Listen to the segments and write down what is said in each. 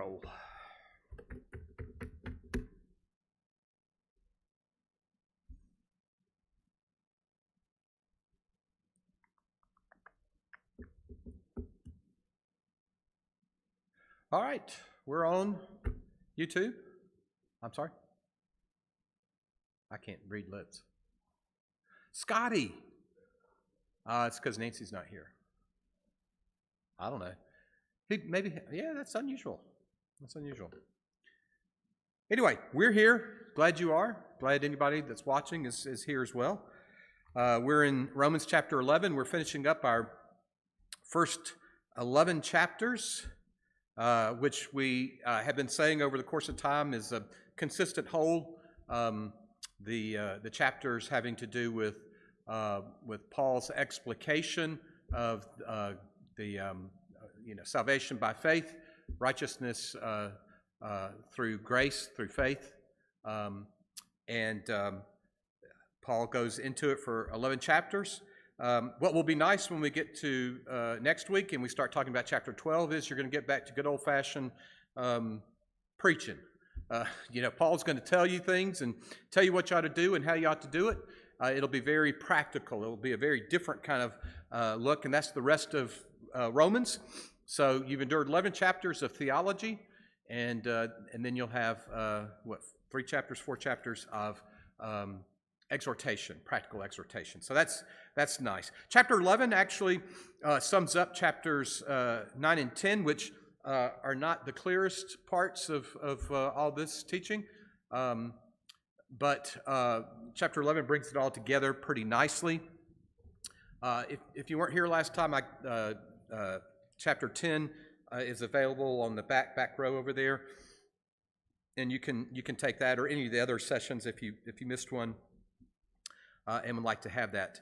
roll. All right, we're on YouTube. I'm sorry. I can't read lips. Scotty. It's because Nancy's not here. I don't know. Yeah, that's unusual. That's unusual. Anyway, we're here. Glad you are. Glad anybody that's watching is here as well. We're in Romans chapter 11. We're finishing up our first 11 chapters, which we have been saying over the course of time is a consistent whole. The chapters having to do with Paul's explication of salvation by faith, righteousness through grace, through faith, and Paul goes into it for 11 chapters. What will be nice when we get to next week and we start talking about chapter 12 is you're going to get back to good old-fashioned preaching. Paul's going to tell you things and tell you what you ought to do and how you ought to do it. It'll be very practical. It'll be a very different kind of look, and that's the rest of Romans. So you've endured 11 chapters of theology, and then you'll have, 4 chapters of exhortation, practical exhortation. So that's nice. Chapter 11 actually sums up chapters 9 and 10, which are not the clearest parts of all this teaching. But chapter 11 brings it all together pretty nicely. If you weren't here last time, chapter 10 is available on the back row over there, and you can take that or any of the other sessions if you missed one and would like to have that.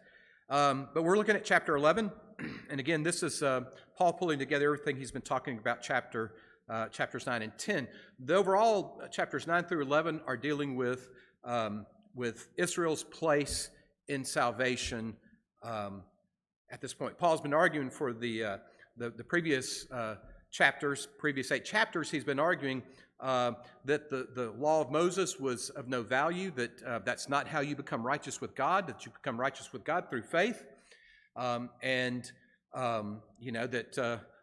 But we're looking at chapter 11, and again, this is Paul pulling together everything he's been talking about chapters 9 and 10. The overall chapters 9 through 11 are dealing with Israel's place in salvation at this point. Paul's been arguing for the previous chapters, previous 8 chapters. He's been arguing that the law of Moses was of no value, that that's not how you become righteous with God, that you become righteous with God through faith, that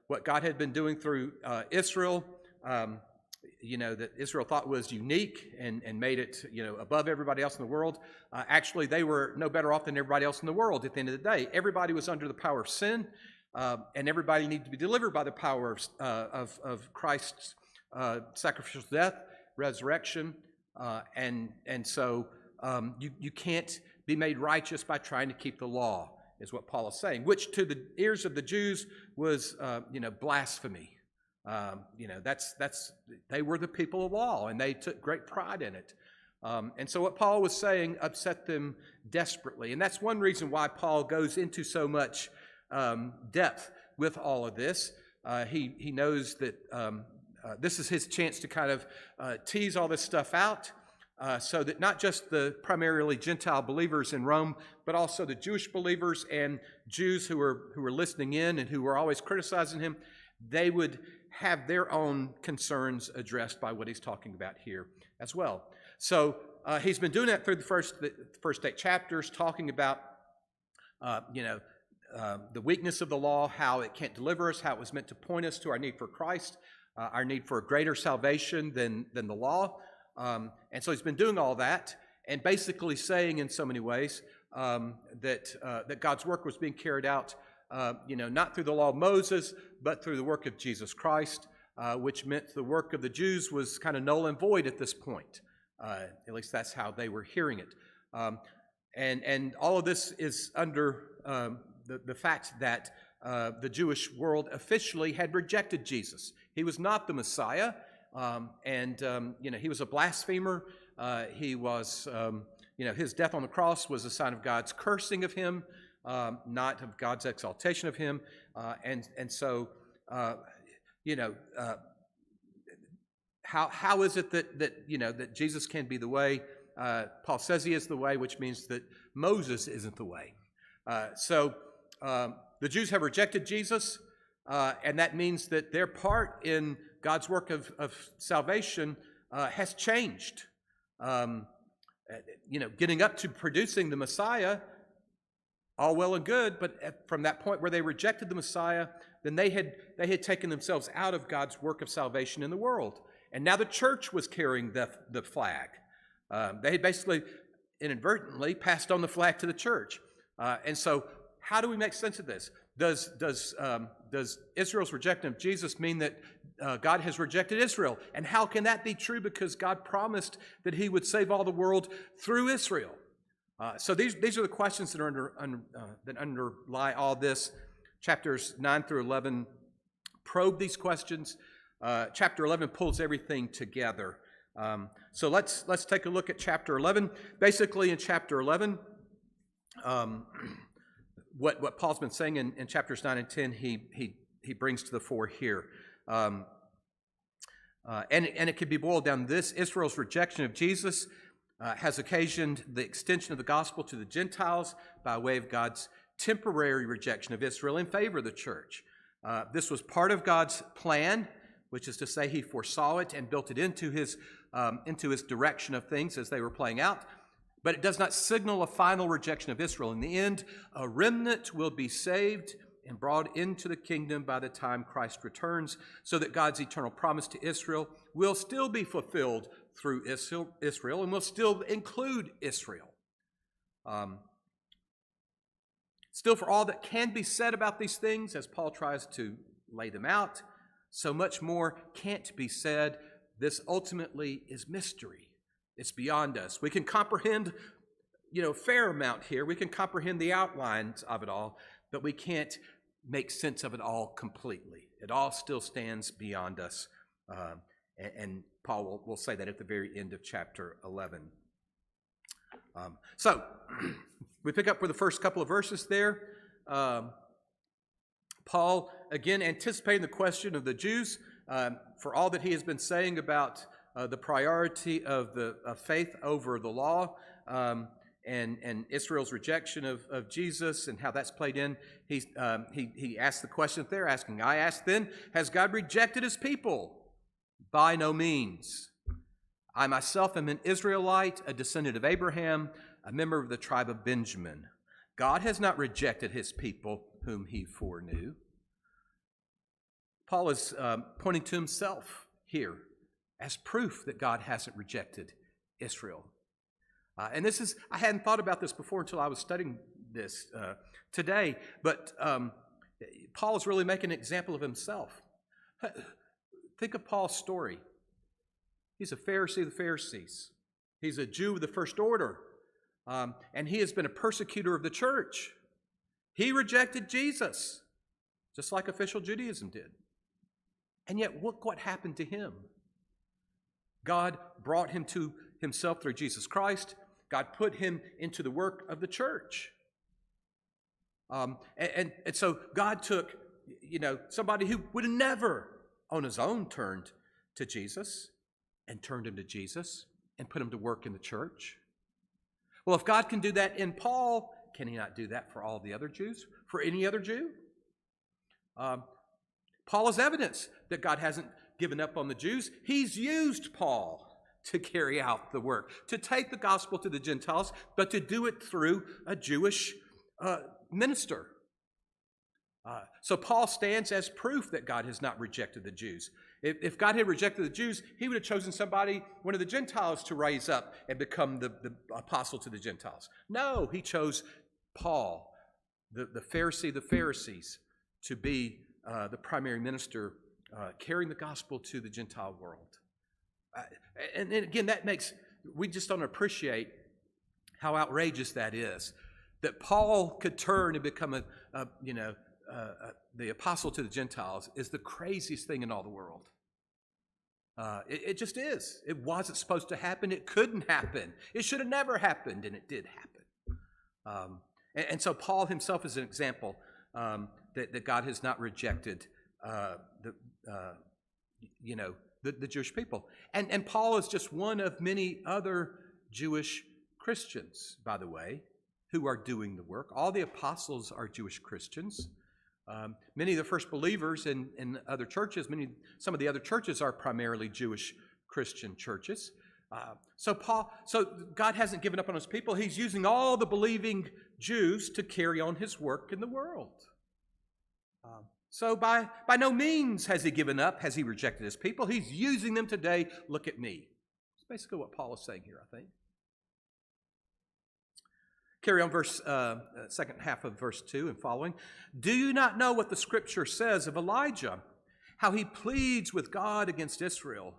what God had been doing through Israel, that Israel thought was unique and made it, above everybody else in the world. Actually, they were no better off than everybody else in the world at the end of the day. Everybody was under the power of sin, and everybody needed to be delivered by the power of Christ's sacrificial death, resurrection, and so you can't be made righteous by trying to keep the law, is what Paul is saying, which to the ears of the Jews was, blasphemy. They were the people of law, and they took great pride in it. And so what Paul was saying upset them desperately, and that's one reason why Paul goes into so much depth with all of this. He knows that this is his chance to kind of tease all this stuff out, so that not just the primarily Gentile believers in Rome, but also the Jewish believers and Jews who were listening in and who were always criticizing him, they would have their own concerns addressed by what he's talking about here as well. So he's been doing that through the first 8 chapters, talking about the weakness of the law, how it can't deliver us, how it was meant to point us to our need for Christ, our need for a greater salvation than the law. And so he's been doing all that and basically saying in so many ways that God's work was being carried out, not through the law of Moses, but through the work of Jesus Christ, which meant the work of the Jews was kind of null and void at this point. At least that's how they were hearing it. And all of this is under the fact that the Jewish world officially had rejected Jesus. He was not the Messiah, he was a blasphemer. He was, his death on the cross was a sign of God's cursing of him, not of God's exaltation of him. So how is it that Jesus can be the way? Paul says he is the way, which means that Moses isn't the way. So the Jews have rejected Jesus, and that means that their part in God's work of salvation has changed. Getting up to producing the Messiah, all well and good, but from that point where they rejected the Messiah, then they had taken themselves out of God's work of salvation in the world. And now the church was carrying the flag. They had basically inadvertently passed on the flag to the church. And so how do we make sense of this? Does Israel's rejection of Jesus mean that God has rejected Israel? And how can that be true? Because God promised that he would save all the world through Israel. So these are the questions that are that underlie all this. Chapters 9 through 11 probe these questions. Chapter 11 pulls everything together. So let's take a look at chapter 11. Basically, in chapter 11, what Paul's been saying in chapters 9 and 10, he brings to the fore here. And it can be boiled down to this: Israel's rejection of Jesus has occasioned the extension of the gospel to the Gentiles by way of God's temporary rejection of Israel in favor of the church. This was part of God's plan, which is to say he foresaw it and built it into his direction of things as they were playing out. But it does not signal a final rejection of Israel. In the end, a remnant will be saved and brought into the kingdom by the time Christ returns, so that God's eternal promise to Israel will still be fulfilled through Israel and will still include Israel. Still, for all that can be said about these things, as Paul tries to lay them out, so much more can't be said. This ultimately is mystery. It's beyond us. We can comprehend, a fair amount here. We can comprehend the outlines of it all, but we can't make sense of it all completely. It all still stands beyond us. And Paul will say that at the very end of chapter 11. So we pick up with the first couple of verses there. Paul, again, anticipating the question of the Jews, for all that he has been saying about the priority of faith over the law, and Israel's rejection of Jesus and how that's played in. He asked the question that they're asking. I ask then, has God rejected his people? By no means. I myself am an Israelite, a descendant of Abraham, a member of the tribe of Benjamin. God has not rejected his people whom he foreknew. Paul is pointing to himself here as proof that God hasn't rejected Israel. And this is, I hadn't thought about this before until I was studying this today, but Paul is really making an example of himself. Think of Paul's story. He's a Pharisee of the Pharisees. He's a Jew of the first order. And he has been a persecutor of the church. He rejected Jesus, just like official Judaism did. And yet, look what happened to him. God brought him to himself through Jesus Christ. God put him into the work of the church. And so God took, somebody who would have never on his own turned to Jesus and turned him to Jesus and put him to work in the church. Well, if God can do that in Paul, can he not do that for all the other Jews? For any other Jew? Paul is evidence that God hasn't given up on the Jews. He's used Paul to carry out the work, to take the gospel to the Gentiles, but to do it through a Jewish minister. So Paul stands as proof that God has not rejected the Jews. If God had rejected the Jews, he would have chosen somebody, one of the Gentiles, to raise up and become the apostle to the Gentiles. No, he chose Paul, the Pharisee of the Pharisees, to be the primary minister carrying the gospel to the Gentile world. And again, we just don't appreciate how outrageous that is. That Paul could turn and become the apostle to the Gentiles is the craziest thing in all the world. It just is. It wasn't supposed to happen. It couldn't happen. It should have never happened, and it did happen. And so Paul himself is an example that God has not rejected the Jewish people. And Paul is just one of many other Jewish Christians, by the way, who are doing the work. All the apostles are Jewish Christians. Many of the first believers in other churches, some of the other churches are primarily Jewish Christian churches. So God hasn't given up on his people. He's using all the believing Jews to carry on his work in the world. So by no means has he given up, has he rejected his people. He's using them today. Look at me. That's basically what Paul is saying here, I think. Carry on second half of verse 2 and following. Do you not know what the scripture says of Elijah, how he pleads with God against Israel?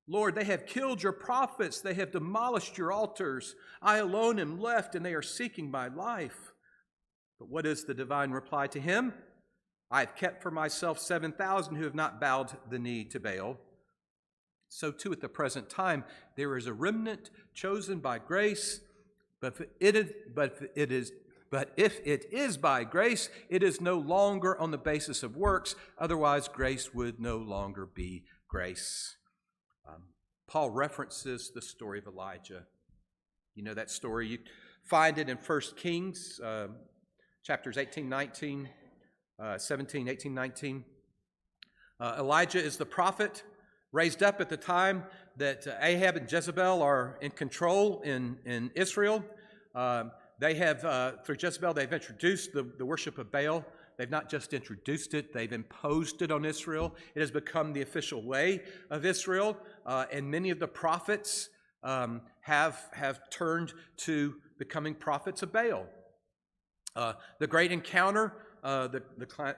Lord, they have killed your prophets. They have demolished your altars. I alone am left, and they are seeking my life. But what is the divine reply to him? I have kept for myself 7,000 who have not bowed the knee to Baal. So too at the present time there is a remnant chosen by grace, but if it is by grace, it is no longer on the basis of works. Otherwise, grace would no longer be grace. Paul references the story of Elijah. You know that story. You find it in 1 Kings, chapters 18, 19, 17, 18, 19. Elijah is the prophet raised up at the time that Ahab and Jezebel are in control in Israel. They have, through Jezebel, they've introduced the worship of Baal. They've not just introduced it, they've imposed it on Israel. It has become the official way of Israel, and many of the prophets have turned to becoming prophets of Baal. The great encounter, the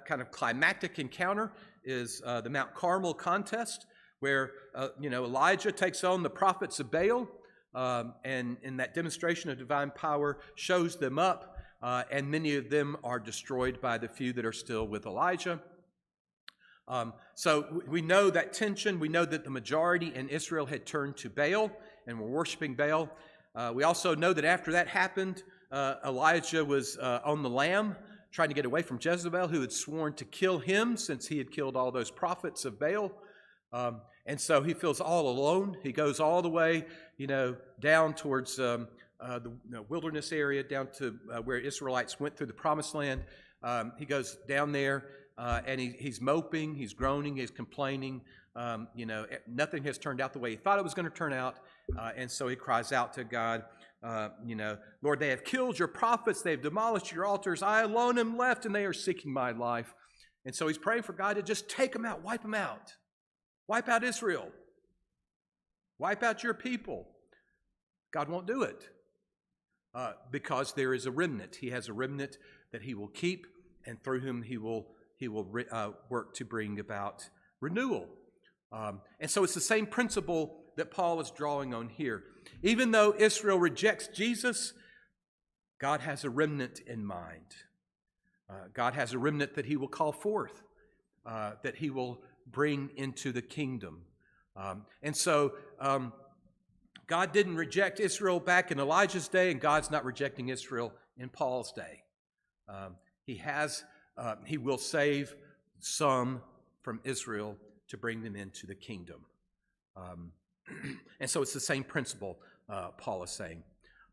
kind of climactic encounter, is the Mount Carmel contest, where Elijah takes on the prophets of Baal, and in that demonstration of divine power shows them up. And many of them are destroyed by the few that are still with Elijah. So we know that tension. We know that the majority in Israel had turned to Baal and were worshiping Baal. We also know that after that happened, Elijah was on the lam, trying to get away from Jezebel, who had sworn to kill him since he had killed all those prophets of Baal. And so he feels all alone. He goes all the way, down towards the wilderness area, down to where Israelites went through the promised land. He goes down there, and he's moping, he's groaning, he's complaining. Nothing has turned out the way he thought it was going to turn out. And so he cries out to God, Lord, they have killed your prophets, they have demolished your altars. I alone am left, and they are seeking my life. And so he's praying for God to just take them out, wipe them out. Wipe out Israel. Wipe out your people. God won't do it. Because there is a remnant. He has a remnant that he will keep, and through whom he will work to bring about renewal. And so it's the same principle that Paul is drawing on here. Even though Israel rejects Jesus, God has a remnant in mind. God has a remnant that he will call forth, that he will bring into the kingdom. And so God didn't reject Israel back in Elijah's day, and God's not rejecting Israel in Paul's day. He will save some from Israel to bring them into the kingdom. And so it's the same principle Paul is saying.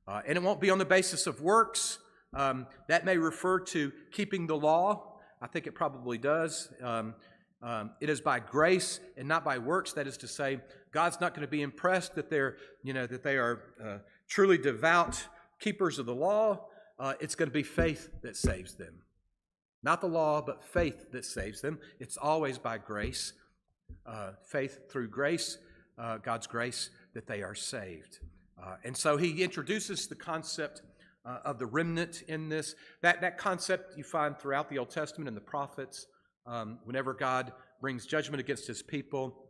And it won't be on the basis of works. That may refer to keeping the law. I think it probably does. It is by grace and not by works. That is to say, God's not going to be impressed that they are truly devout keepers of the law. It's going to be faith that saves them. Not the law, but faith that saves them. It's always by grace. Faith through grace, God's grace, that they are saved. And so he introduces the concept of the remnant in this. That concept you find throughout the Old Testament and the prophets. Whenever God brings judgment against his people,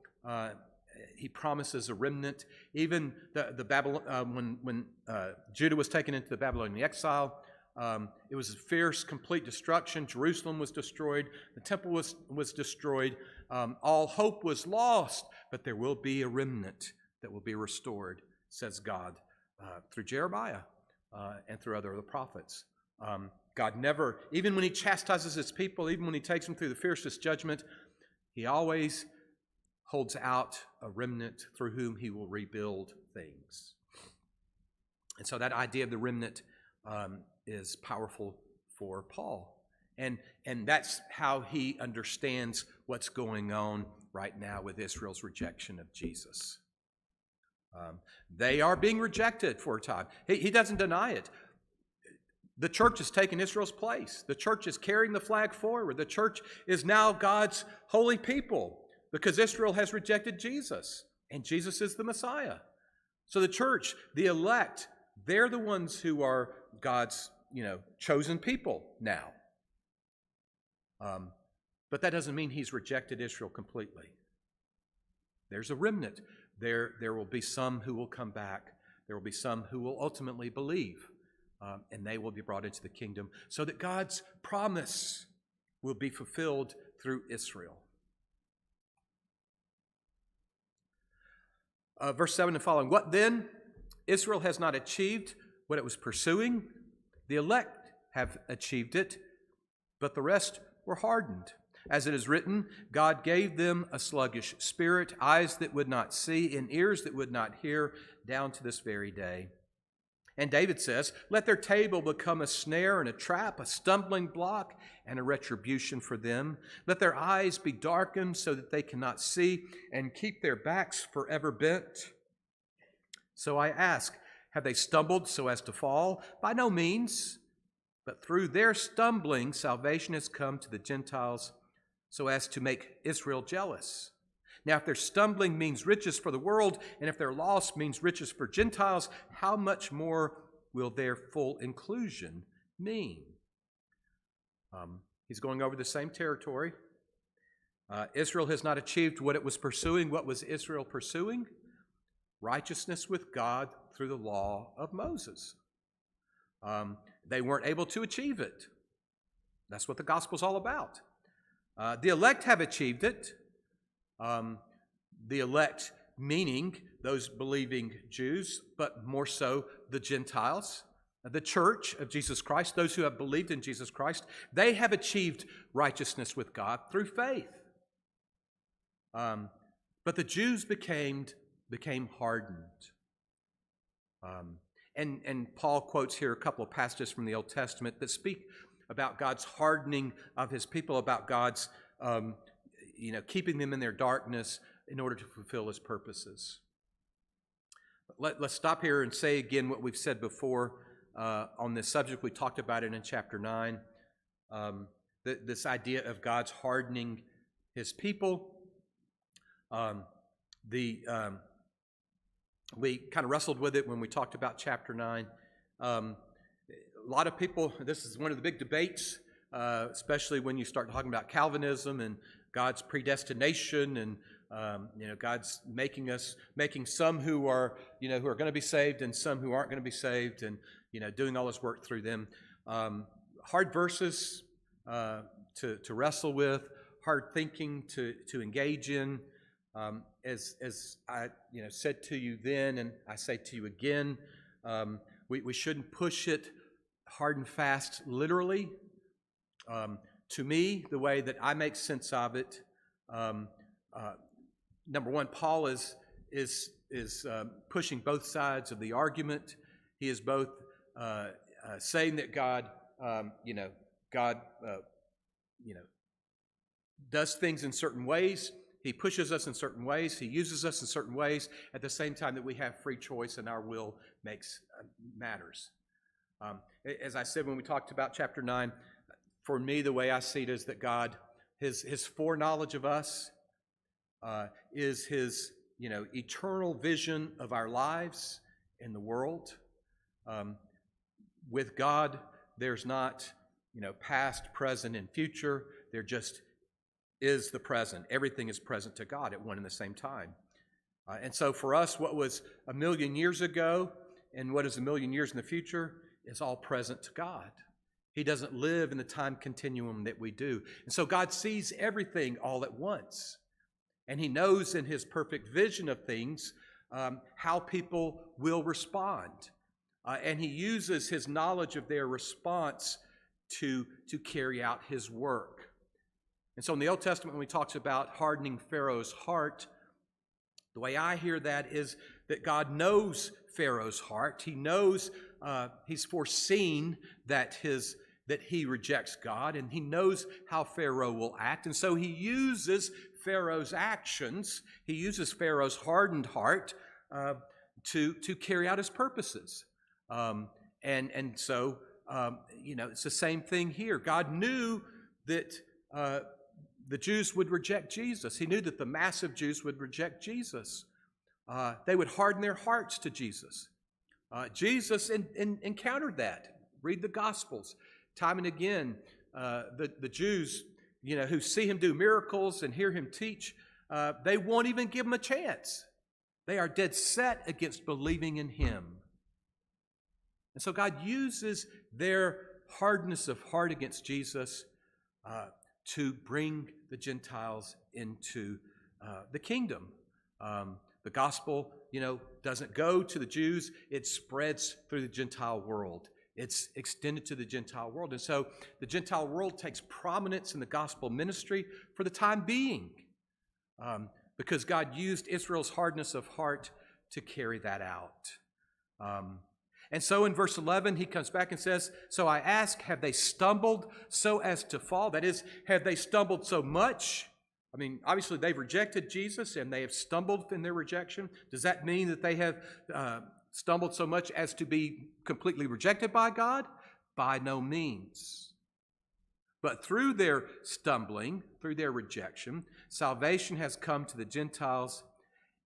he promises a remnant. Even the Babylon, when Judah was taken into the Babylonian exile, it was a fierce, complete destruction. Jerusalem was destroyed. The temple was destroyed. All hope was lost, but there will be a remnant that will be restored, says God, through Jeremiah and through other of the prophets. God never, even when he chastises his people, even when he takes them through the fiercest judgment, he always holds out a remnant through whom he will rebuild things. And so that idea of the remnant is powerful for Paul. And that's how he understands what's going on right now with Israel's rejection of Jesus. They are being rejected for a time. He doesn't deny it. The church has taken Israel's place. The church is carrying the flag forward. The church is now God's holy people because Israel has rejected Jesus, and Jesus is the Messiah. So the church, the elect, they're the ones who are God's, chosen people now. But that doesn't mean he's rejected Israel completely. There's a remnant. There will be some who will come back. There will be some who will ultimately believe, and they will be brought into the kingdom so that God's promise will be fulfilled through Israel. Verse 7 and following. What then? Israel has not achieved what it was pursuing. The elect have achieved it, but the rest were hardened. As it is written, God gave them a sluggish spirit, eyes that would not see, and ears that would not hear, down to this very day. And David says, let their table become a snare and a trap, a stumbling block and a retribution for them. Let their eyes be darkened so that they cannot see, and keep their backs forever bent. So I ask, have they stumbled so as to fall? By no means. But through their stumbling, salvation has come to the Gentiles so as to make Israel jealous. Now, if their stumbling means riches for the world, and if their loss means riches for Gentiles, how much more will their full inclusion mean? He's going over the same territory. Israel has not achieved what it was pursuing. What was Israel pursuing? Righteousness with God through the law of Moses. They weren't able to achieve it. That's what the gospel's all about. The elect have achieved it. The elect meaning those believing Jews, but more so the Gentiles, the church of Jesus Christ, those who have believed in Jesus Christ, they have achieved righteousness with God through faith. But the Jews became hardened. And Paul quotes here a couple of passages from the Old Testament that speak about God's hardening of his people, about God's keeping them in their darkness in order to fulfill his purposes. Let's stop here and say again what we've said before on this subject. We talked about it in chapter 9. This idea of God's hardening his people. We kind of wrestled with it when we talked about chapter 9. A lot of people, this is one of the big debates, especially when you start talking about Calvinism and God's predestination and God's making some who are going to be saved and some who aren't going to be saved, and doing all his work through them. Hard verses to wrestle with, hard thinking to engage in. As I said to you then, and I say to you again, we shouldn't push it hard and fast literally. To me, the way that I make sense of it, number one, Paul is pushing both sides of the argument. He is both saying that God does things in certain ways. He pushes us in certain ways. He uses us in certain ways at the same time that we have free choice and our will matters. As I said when we talked about chapter 9, for me, the way I see it is that God, his foreknowledge of us is his eternal vision of our lives in the world. With God, there's not past, present, and future. There just is the present. Everything is present to God at one and the same time. And so for us, what was 1,000,000 years ago and what is 1,000,000 years in the future is all present to God. He doesn't live in the time continuum that we do. And so God sees everything all at once. And he knows in his perfect vision of things how people will respond. And he uses his knowledge of their response to carry out his work. And so in the Old Testament, when he talks about hardening Pharaoh's heart, the way I hear that is that God knows Pharaoh's heart. He knows, he's foreseen that his that he rejects God, and he knows how Pharaoh will act. And so he uses Pharaoh's actions, he uses Pharaoh's hardened heart to carry out his purposes. So it's the same thing here. God knew that the Jews would reject Jesus. He knew that the massive Jews would reject Jesus. They would harden their hearts to Jesus. Jesus encountered that. Read the Gospels. Time and again, the Jews, who see him do miracles and hear him teach, they won't even give him a chance. They are dead set against believing in him. And so God uses their hardness of heart against Jesus to bring the Gentiles into the kingdom. The gospel, doesn't go to the Jews. It spreads through the Gentile world. It's extended to the Gentile world. And so the Gentile world takes prominence in the gospel ministry for the time being, because God used Israel's hardness of heart to carry that out. And so in verse 11, he comes back and says, "So I ask, have they stumbled so as to fall?" That is, have they stumbled so much? I mean, obviously they've rejected Jesus and they have stumbled in their rejection. Does that mean that they have stumbled so much as to be completely rejected by God? By no means. But through their stumbling, through their rejection, salvation has come to the Gentiles,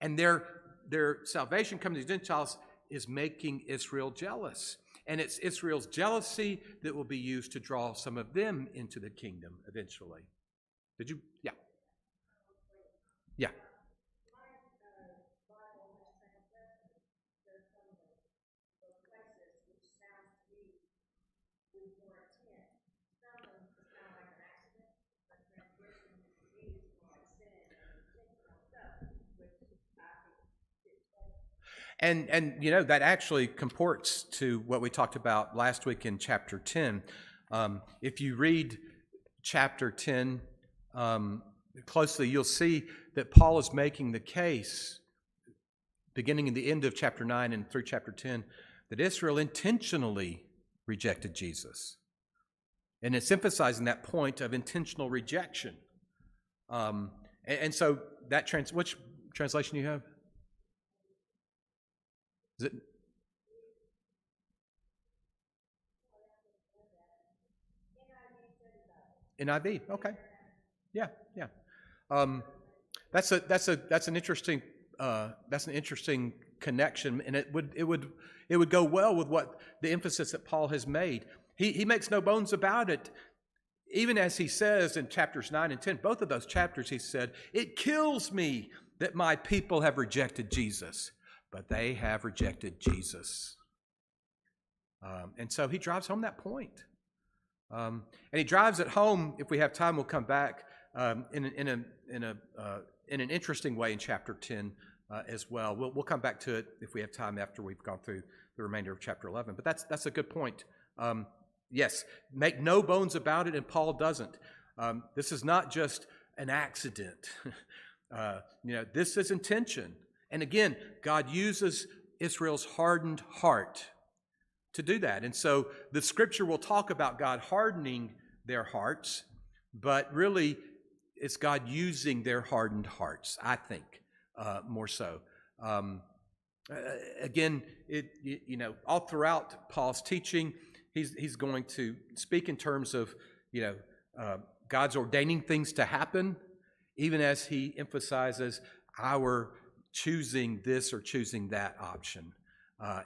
and their salvation coming to the Gentiles is making Israel jealous. And it's Israel's jealousy that will be used to draw some of them into the kingdom eventually. Did you? Yeah. Yeah. And that actually comports to what we talked about last week in chapter 10. If you read chapter 10 closely, you'll see that Paul is making the case, beginning in the end of chapter 9 and through chapter 10, that Israel intentionally rejected Jesus. And it's emphasizing that point of intentional rejection. And so that which translation do you have? Is it? NIV. Okay. Yeah. That's an interesting connection, and it would go well with what the emphasis that Paul has made. He makes no bones about it. Even as he says in chapters 9 and 10, both of those chapters, he said, "It kills me that my people have rejected Jesus." But they have rejected Jesus. And so he drives home that point. And he drives it home, if we have time, we'll come back in an interesting way in chapter 10 as well. We'll come back to it if we have time after we've gone through the remainder of chapter 11. But that's a good point. Yes, make no bones about it, and Paul doesn't. This is not just an accident. This is intention. And again, God uses Israel's hardened heart to do that. And so the scripture will talk about God hardening their hearts, but really it's God using their hardened hearts, I think, more so. Again, all throughout Paul's teaching, he's going to speak in terms of, God's ordaining things to happen, even as he emphasizes our choosing this or choosing that option.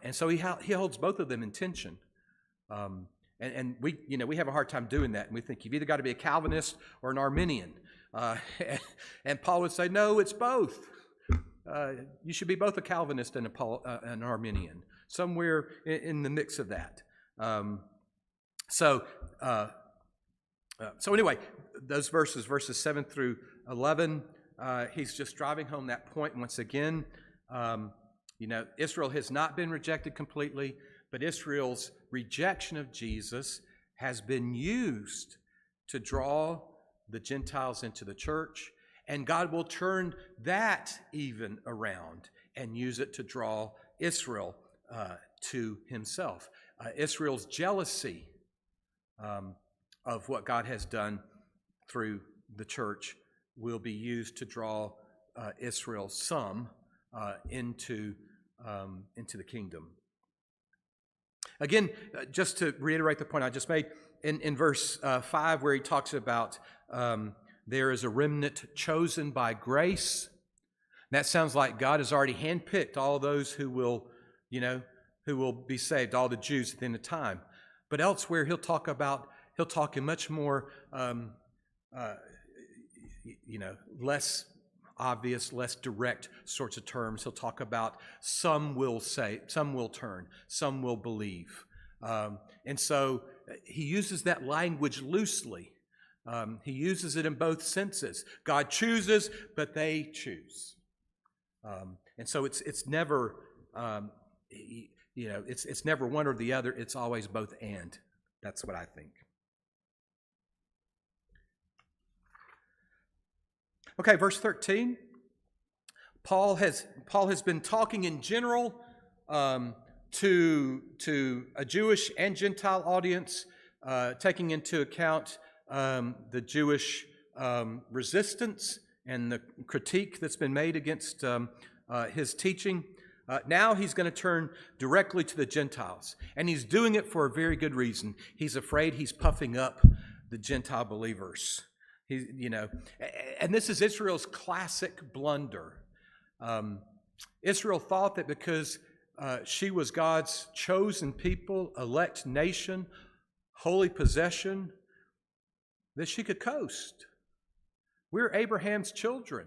And so he holds both of them in tension. And we have a hard time doing that. And we think you've either got to be a Calvinist or an Arminian. And Paul would say, no, it's both. You should be both a Calvinist and an Arminian, somewhere in the mix of that. So anyway, those verses 7 through 11, he's just driving home that point once again. Israel has not been rejected completely, but Israel's rejection of Jesus has been used to draw the Gentiles into the church, and God will turn that even around and use it to draw Israel to himself. Israel's jealousy of what God has done through the church will be used to draw Israel, some, into the kingdom. Again, just to reiterate the point I just made, in verse 5 where he talks about there is a remnant chosen by grace, that sounds like God has already handpicked all those who will be saved, all the Jews at the end of time. But elsewhere he'll talk in much more less obvious, less direct sorts of terms. He'll talk about some will turn, some will believe. And so he uses that language loosely. He uses it in both senses. God chooses, but they choose. And so it's never, it's never one or the other. It's always both and. That's what I think. Okay, verse 13. Paul has been talking in general to a Jewish and Gentile audience, taking into account the Jewish resistance and the critique that's been made against his teaching. Now he's going to turn directly to the Gentiles, and he's doing it for a very good reason. He's afraid he's puffing up the Gentile believers. And this is Israel's classic blunder. Israel thought that because she was God's chosen people, elect nation, holy possession, that she could coast. We're Abraham's children.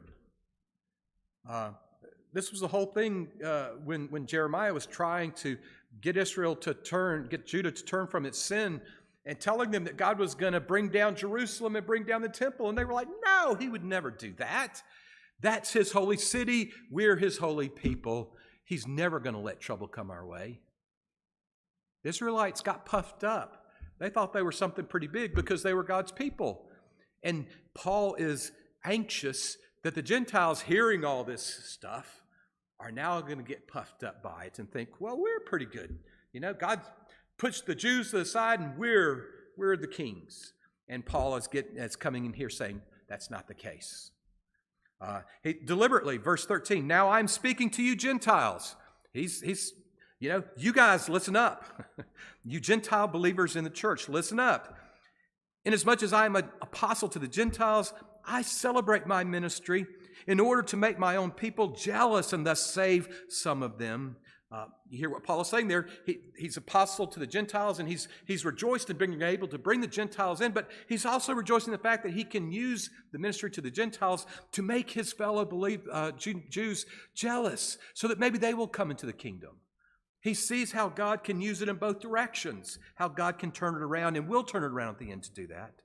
This was the whole thing when Jeremiah was trying to get Judah to turn from its sin, and telling them that God was going to bring down Jerusalem and bring down the temple. And they were like, no, he would never do that. That's his holy city. We're his holy people. He's never going to let trouble come our way. The Israelites got puffed up. They thought they were something pretty big because they were God's people. And Paul is anxious that the Gentiles, hearing all this stuff, are now going to get puffed up by it and think, well, we're pretty good. God pushed the Jews to the side, and we're the kings. And Paul is coming in here saying that's not the case. He deliberately, verse 13, now I'm speaking to you Gentiles. He's you guys listen up. You Gentile believers in the church, listen up. Inasmuch as I am an apostle to the Gentiles, I celebrate my ministry in order to make my own people jealous and thus save some of them. You hear what Paul is saying there. He's apostle to the Gentiles, and he's rejoiced in being able to bring the Gentiles in, but he's also rejoicing in the fact that he can use the ministry to the Gentiles to make his fellow Jews jealous, so that maybe they will come into the kingdom. He sees how God can use it in both directions, how God can turn it around and will turn it around at the end to do that.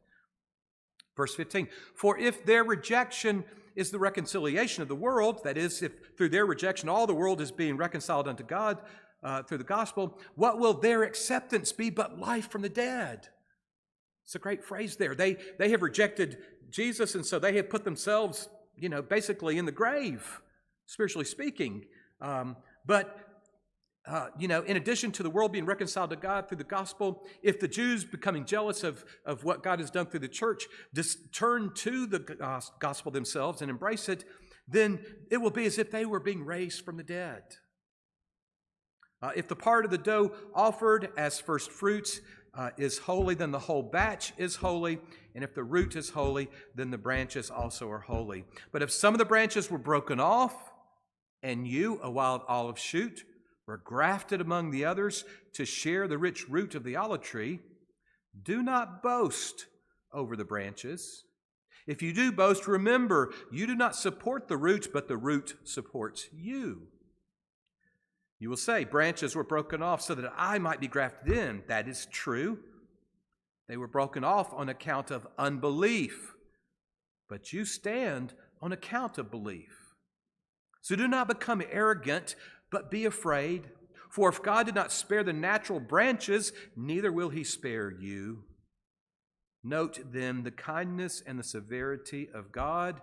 Verse 15, for if their rejection is the reconciliation of the world, that is, if through their rejection all the world is being reconciled unto God through the gospel, what will their acceptance be but life from the dead? It's a great phrase there. They have rejected Jesus, and so they have put themselves, basically in the grave, spiritually speaking. In addition to the world being reconciled to God through the gospel, if the Jews becoming jealous of what God has done through the church just turn to the gospel themselves and embrace it, then it will be as if they were being raised from the dead. If the part of the dough offered as first fruits is holy, then the whole batch is holy. And if the root is holy, then the branches also are holy. But if some of the branches were broken off, and you, a wild olive shoot, were grafted among the others to share the rich root of the olive tree, do not boast over the branches. If you do boast, remember, you do not support the root, but the root supports you. You will say, branches were broken off so that I might be grafted in. That is true. They were broken off on account of unbelief, but you stand on account of belief. So do not become arrogant, but be afraid. For if God did not spare the natural branches, neither will he spare you. Note then the kindness and the severity of God.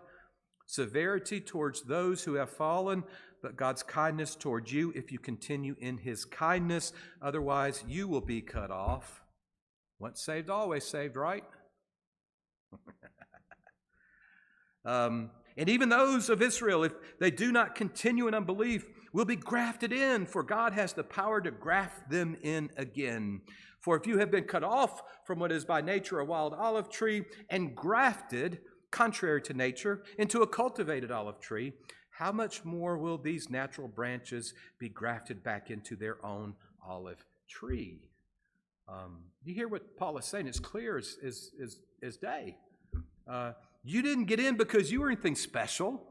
Severity towards those who have fallen, but God's kindness towards you if you continue in his kindness. Otherwise, you will be cut off. Once saved, always saved, right? And even those of Israel, if they do not continue in unbelief, will be grafted in, for God has the power to graft them in again. For if you have been cut off from what is by nature a wild olive tree and grafted, contrary to nature, into a cultivated olive tree, how much more will these natural branches be grafted back into their own olive tree? You hear what Paul is saying? It's clear as day. You didn't get in because you were anything special.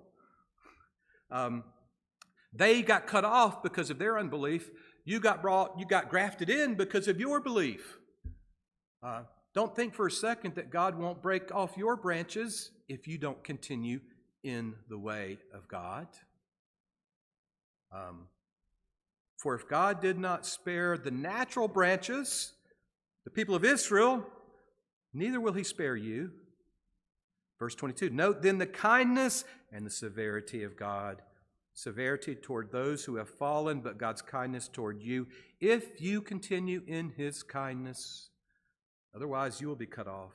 They got cut off because of their unbelief. You got grafted in because of your belief. Don't think for a second that God won't break off your branches if you don't continue in the way of God. For if God did not spare the natural branches, the people of Israel, neither will he spare you. Verse 22, note then the kindness and the severity of God. Severity toward those who have fallen, but God's kindness toward you, if you continue in his kindness. Otherwise, you will be cut off.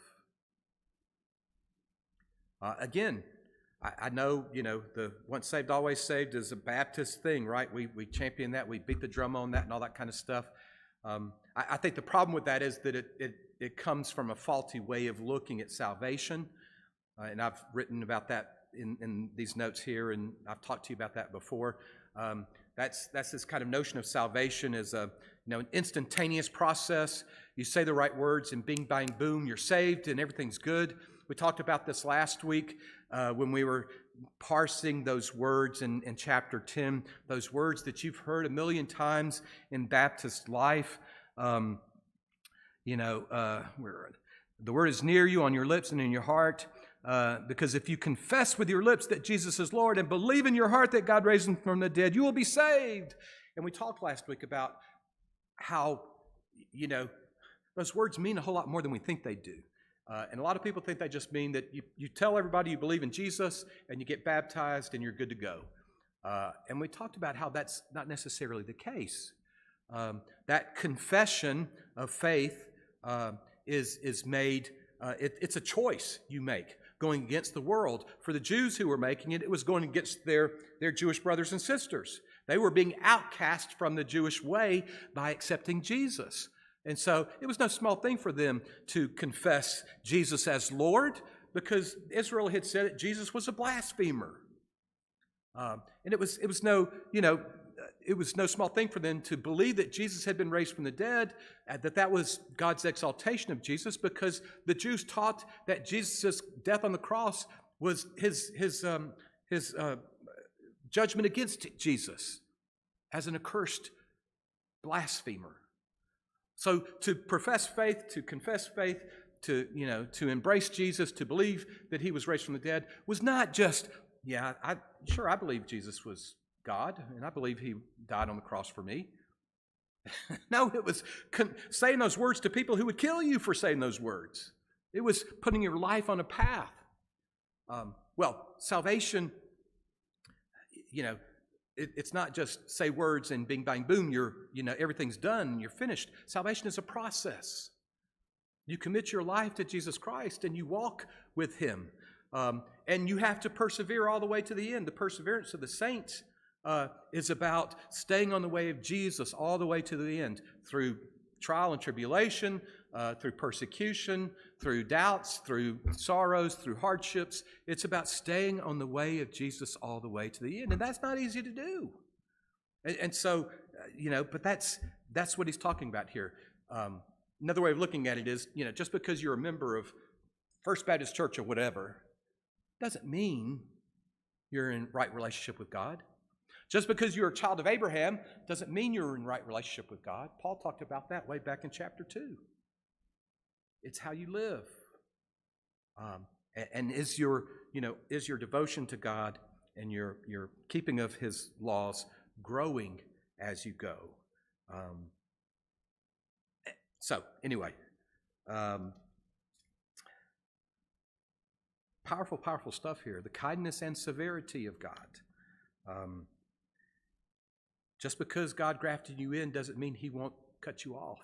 Again, I know, the once saved, always saved is a Baptist thing, right? We champion that. We beat the drum on that and all that kind of stuff. I think the problem with that is that it comes from a faulty way of looking at salvation. And I've written about that in these notes here, and I've talked to you about that before. That's this kind of notion of salvation as an instantaneous process. You say the right words, and bing, bang, boom, you're saved, and everything's good. We talked about this last week when we were parsing those words in chapter 10, those words that you've heard a million times in Baptist life. The word is near you, on your lips and in your heart. Because if you confess with your lips that Jesus is Lord and believe in your heart that God raised him from the dead, you will be saved. And we talked last week about how, those words mean a whole lot more than we think they do. And a lot of people think they just mean that you tell everybody you believe in Jesus and you get baptized and you're good to go. And we talked about how that's not necessarily the case. That confession of faith is made, it's a choice you make, going against the world. For the Jews who were making it, it was going against their Jewish brothers and sisters. They were being outcast from the Jewish way by accepting Jesus. And so it was no small thing for them to confess Jesus as Lord, because Israel had said that Jesus was a blasphemer. And it was no small thing for them to believe that Jesus had been raised from the dead, that was God's exaltation of Jesus, because the Jews taught that Jesus' death on the cross was his judgment against Jesus as an accursed blasphemer. So to profess faith, to confess faith, to embrace Jesus, to believe that he was raised from the dead was not just, I believe Jesus was God, and I believe he died on the cross for me. No, it was saying those words to people who would kill you for saying those words. It was putting your life on a path. Salvation, it's not just say words and bing, bang, boom, everything's done, you're finished. Salvation is a process. You commit your life to Jesus Christ and you walk with him. And you have to persevere all the way to the end. The perseverance of the saints is about staying on the way of Jesus all the way to the end, through trial and tribulation, through persecution, through doubts, through sorrows, through hardships. It's about staying on the way of Jesus all the way to the end, and that's not easy to do. And so, but that's what he's talking about here. Another way of looking at it is, just because you're a member of First Baptist Church or whatever, doesn't mean you're in right relationship with God. Just because you're a child of Abraham doesn't mean you're in right relationship with God. Paul talked about that way back in chapter 2. It's how you live. And is your devotion to God and your keeping of his laws growing as you go? So anyway, powerful stuff here. The kindness and severity of God. Just because God grafted you in doesn't mean he won't cut you off.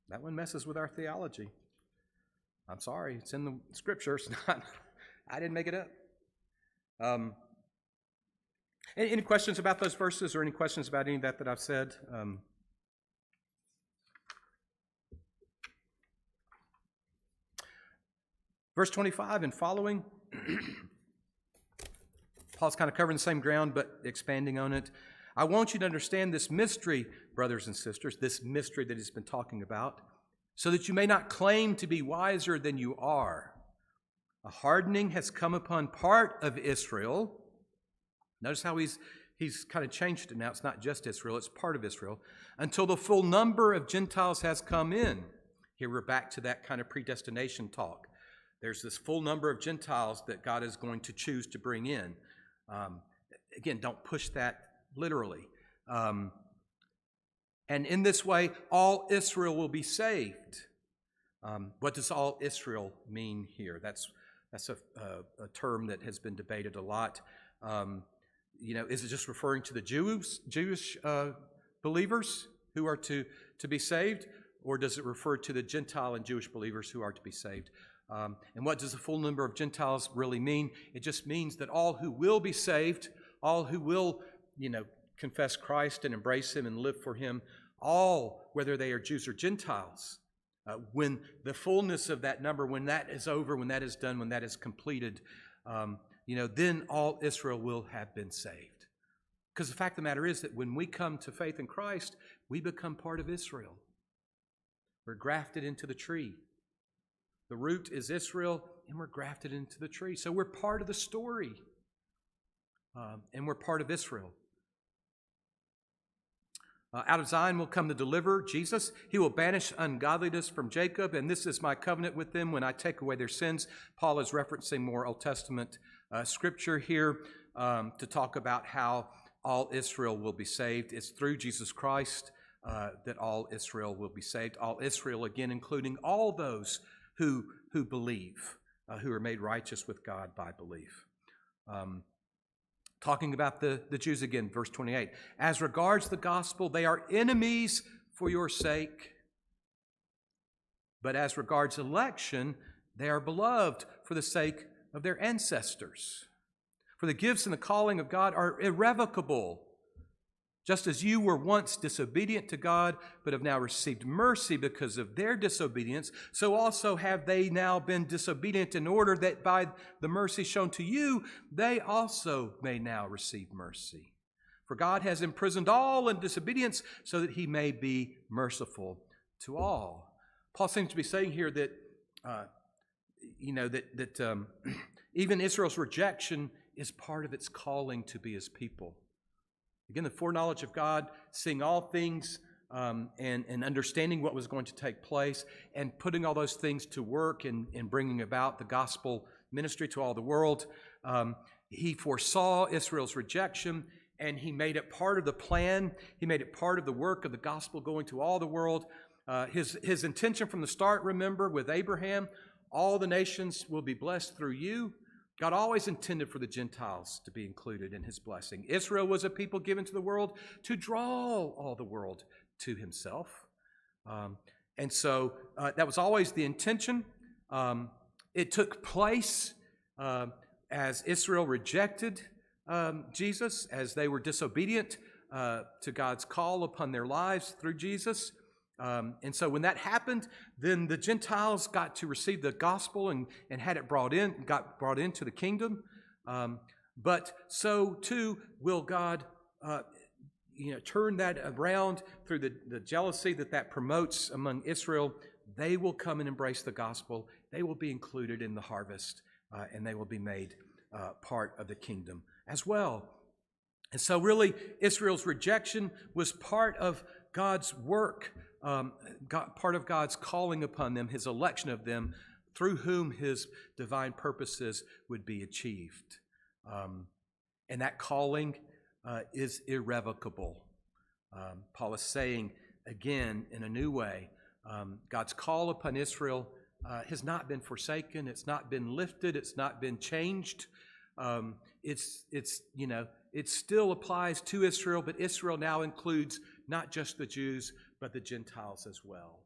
That one messes with our theology. I'm sorry, it's in the Scripture. It's not. I didn't make it up. Any questions about those verses, or any questions about any of that I've said? Verse 25 and following, Paul's kind of covering the same ground, but expanding on it. I want you to understand this mystery, brothers and sisters, this mystery that he's been talking about, so that you may not claim to be wiser than you are. A hardening has come upon part of Israel. Notice how he's kind of changed it now. It's not just Israel, it's part of Israel. Until the full number of Gentiles has come in. Here we're back to that kind of predestination talk. There's this full number of Gentiles that God is going to choose to bring in. Again, don't push that literally. And in this way, all Israel will be saved. What does all Israel mean here? That's a term that has been debated a lot. Is it just referring to the Jewish believers who are to be saved, or does it refer to the Gentile and Jewish believers who are to be saved? And what does the full number of Gentiles really mean? It just means that all who will be saved, all who will, confess Christ and embrace Him and live for Him, all, whether they are Jews or Gentiles, when the fullness of that number, when that is over, when that is done, when that is completed, then all Israel will have been saved. Because the fact of the matter is that when we come to faith in Christ, we become part of Israel. We're grafted into the tree. The root is Israel, and we're grafted into the tree. So we're part of the story, and we're part of Israel. Out of Zion will come the deliverer, Jesus. He will banish ungodliness from Jacob, and this is my covenant with them when I take away their sins. Paul is referencing more Old Testament scripture here to talk about how all Israel will be saved. It's through Jesus Christ that all Israel will be saved. All Israel, again, including all those who believe, who are made righteous with God by belief. Talking about the Jews again, verse 28. As regards the gospel, they are enemies for your sake. But as regards election, they are beloved for the sake of their ancestors. For the gifts and the calling of God are irrevocable. Just as you were once disobedient to God, but have now received mercy because of their disobedience, so also have they now been disobedient, in order that by the mercy shown to you, they also may now receive mercy. For God has imprisoned all in disobedience, so that He may be merciful to all. Paul seems to be saying here that, even Israel's rejection is part of its calling to be His people. Again, the foreknowledge of God, seeing all things and understanding what was going to take place, and putting all those things to work and bringing about the gospel ministry to all the world. He foresaw Israel's rejection, and He made it part of the plan. He made it part of the work of the gospel going to all the world. His intention from the start, remember, with Abraham, all the nations will be blessed through you. God always intended for the Gentiles to be included in His blessing. Israel was a people given to the world to draw all the world to Himself. And so that was always the intention. It took place as Israel rejected Jesus, as they were disobedient to God's call upon their lives through Jesus. And so when that happened, then the Gentiles got to receive the gospel and had it got brought into the kingdom. But so too will God, turn that around through the jealousy that promotes among Israel. They will come and embrace the gospel. They will be included in the harvest, and they will be made part of the kingdom as well. And so really, Israel's rejection was part of God's work. Part of God's calling upon them, His election of them, through whom His divine purposes would be achieved. And that calling is irrevocable. Paul is saying, again, in a new way, God's call upon Israel has not been forsaken. It's not been lifted. It's not been changed. It still applies to Israel, but Israel now includes not just the Jews, but the Gentiles as well.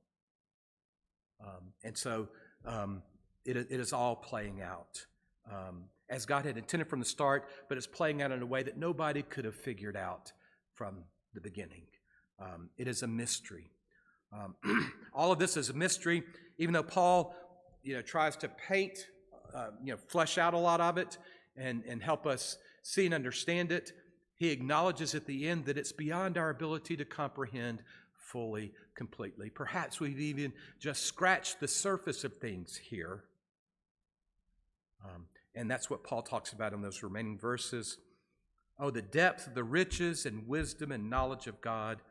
And so it is all playing out as God had intended from the start, but it's playing out in a way that nobody could have figured out from the beginning. It is a mystery. All of this is a mystery, even though Paul, tries to paint, flesh out a lot of it and help us see and understand it. He acknowledges at the end that it's beyond our ability to comprehend fully, completely. Perhaps we've even just scratched the surface of things here. And that's what Paul talks about in those remaining verses. Oh, the depth of the riches and wisdom and knowledge of God.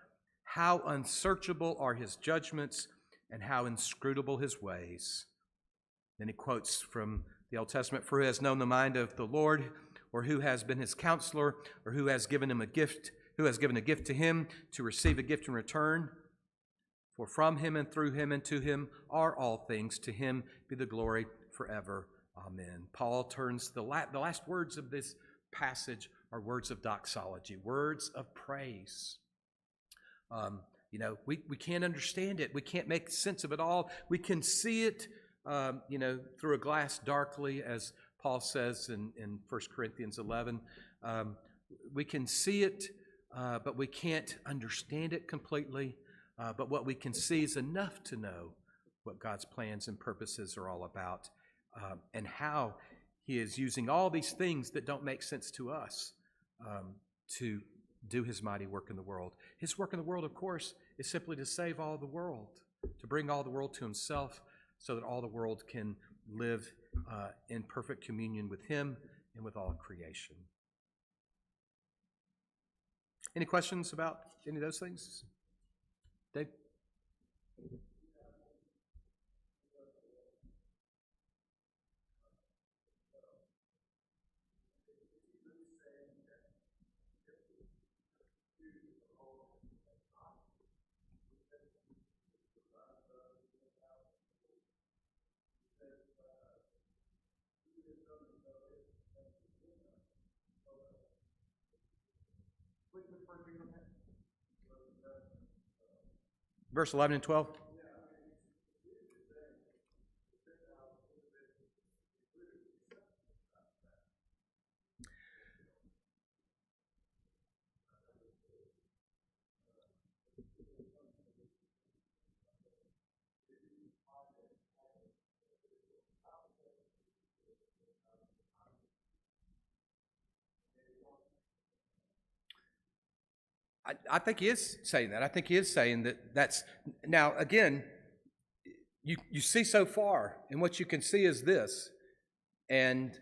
How unsearchable are his judgments and how inscrutable his ways. Then he quotes from the Old Testament, for who has known the mind of the Lord, or who has been his counselor, or who has given him a gift, who has given a gift to him to receive a gift in return? For from him and through him and to him are all things. To him be the glory forever. Amen. Paul turns the last words of this passage are words of doxology, words of praise. We can't understand it. We can't make sense of it all. We can see it, through a glass darkly, as Paul says in 1 Corinthians 11. We can see it, but we can't understand it completely. But what we can see is enough to know what God's plans and purposes are all about, and how he is using all these things that don't make sense to us to do his mighty work in the world. His work in the world, of course, is simply to save all the world, to bring all the world to himself so that all the world can live in perfect communion with him and with all creation. Any questions about any of those things? Dave? Verse 11 and 12. I think he is saying that. I think he is saying that's... Now, again, you see so far, and what you can see is this. And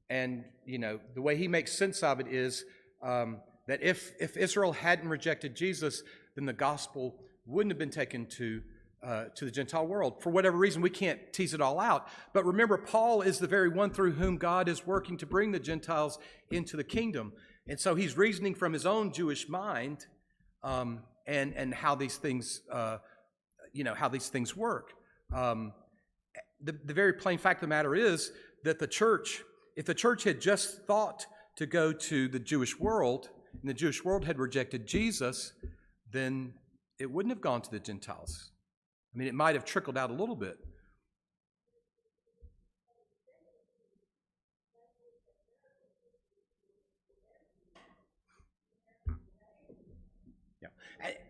the way he makes sense of it is that if Israel hadn't rejected Jesus, then the gospel wouldn't have been taken to the Gentile world. For whatever reason, we can't tease it all out. But remember, Paul is the very one through whom God is working to bring the Gentiles into the kingdom. And so he's reasoning from his own Jewish mind, and how these things, how these things work. The very plain fact of the matter is that if the church had just thought to go to the Jewish world, and the Jewish world had rejected Jesus, then it wouldn't have gone to the Gentiles. I mean, it might have trickled out a little bit.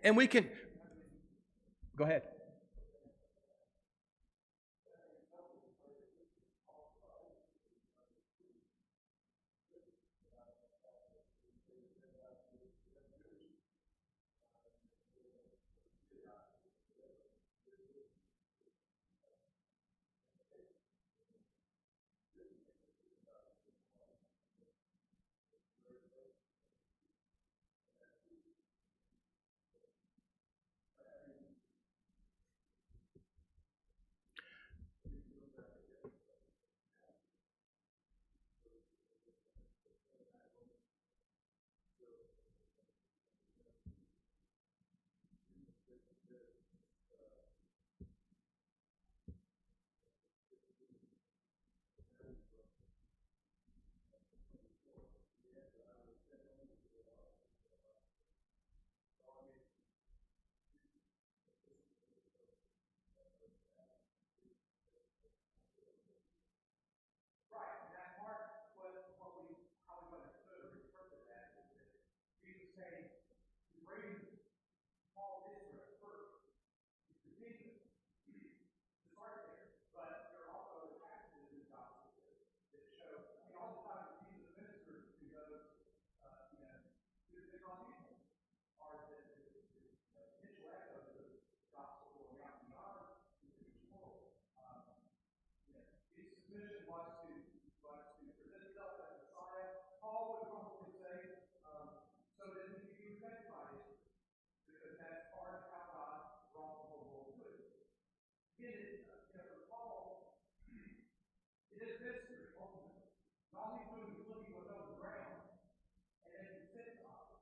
And we can... Go ahead. came to bring Paul Israel first. It's the kingdom. To start there. But there are also other passages in the gospel that show, I mean, all the time Jesus ministers to those, to the people, are the initial echoes of the gospel going out beyond the Jewish world. His submission was to present himself as Messiah. Paul would probably say, so that he could be rejected by Israel, because that's part of how God brought the whole world to it. Again, for Paul, it is mystery, ultimately. And all he's doing is looking what's on the ground, and then he sits on it.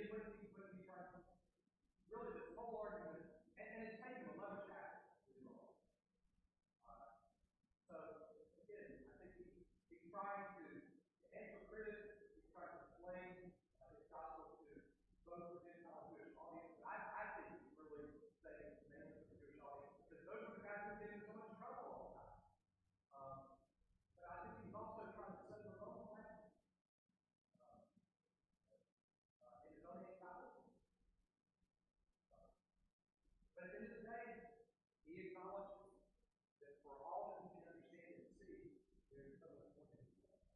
begin with me trying to, really this whole argument, and it's taken 11 chapters to do all. So, again, I think he's trying to answer critics, he's trying to explain his gospel to both the Gentile and Jewish audience. And I think he's really saying mainly to the Jewish audience, because those are the guys who get in so much trouble all the time. But I think he's also trying to set the wrong language. In his own gospel. But at the end of the day, he acknowledges that for all that he can understand and see, there is so much more to his life.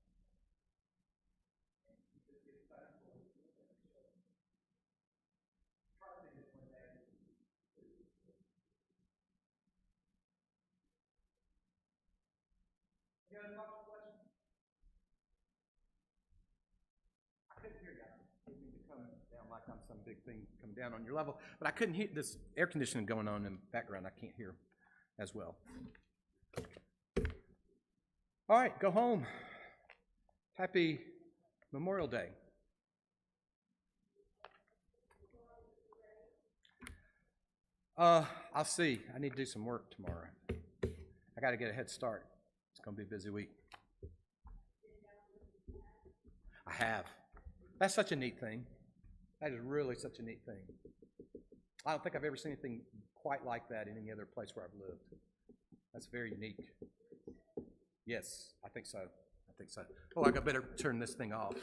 And he just gets thankful and trusting that one day. Any other thoughts or questions? I couldn't hear you. I didn't mean to come down like I'm some big thing come down on your level, but I couldn't hear this air conditioning going on in the background. I can't hear as well. All right, go home. Happy Memorial Day. I'll see. I need to do some work tomorrow. I got to get a head start. It's going to be a busy week. I have. That's such a neat thing. That is really such a neat thing. I don't think I've ever seen anything quite like that in any other place where I've lived. That's very unique. Yes, I think so. I think so. Oh, I better turn this thing off.